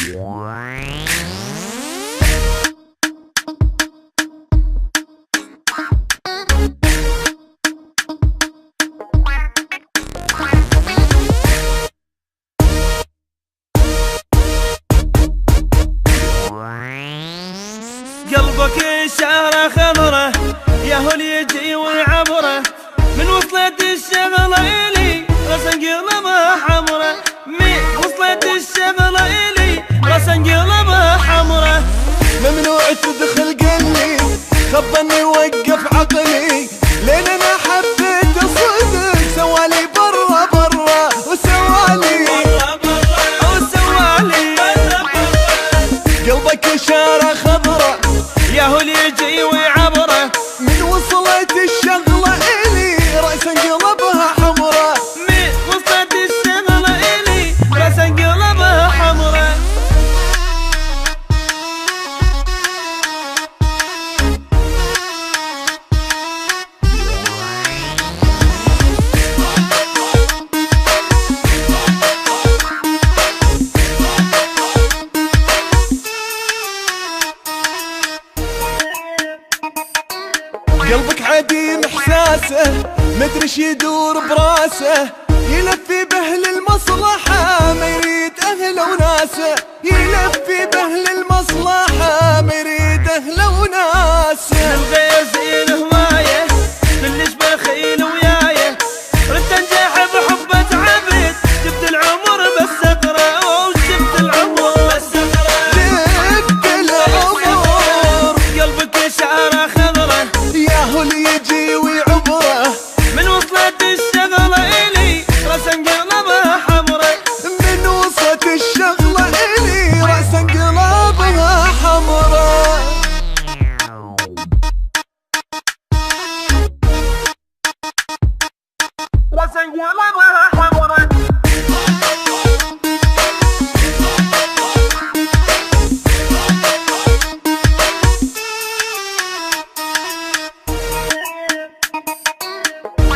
قلبك شعره خضره يا هو اللي يجي ويعبره، من وصلت الشغله الي راس انقلبها حمره، من وصلت الشغله الي راس انقلبها حمره. ممنوع تدخل قلبي خبني وقف عقلي، لين انا حبيت صدق سوالي برا برا وسوالي قلبك شارة خضرة يا هو اللي يجي ويعبره، من وصلت الشغلة الي رأس انقلبها حمرة، من وصلت الشغلة الي راس انقلبها حمرة. قلبك عديم احساسه مدري ش يدور براسه، يلفي باهل المصلحة ما يريد اهله وناسه، يلفي باهل المصلحة ما يريد اهله وناسه. الغير زين هوايه كلش بخيل ويايه، ردت انجح بحبة عبد جبت العمر بس اقرا، وجبت العمر بس اقرا، جبت العمر. قلبك شعره خضره يا هو اللي يجي ويعبره، من وصلت الشغله الي راس انقلبها حمره، من وصلت الشغله الي راس انقلبها حمره. راس انقلبها حمره.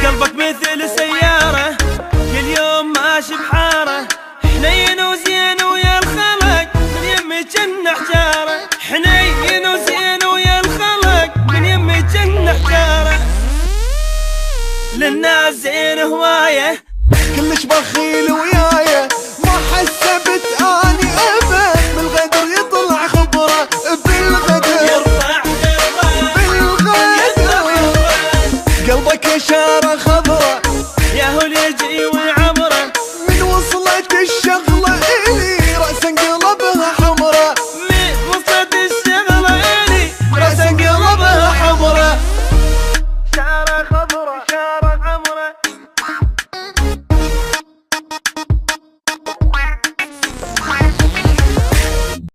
قلبك مثل سيارة كل يوم ماشي بحارة، حنين وزين ويا الخلق من يمي جنة حجارة، حنين وزين ويا الخلق من يمي جنة حجارة. للناس زين هواية كلش بخيل ويا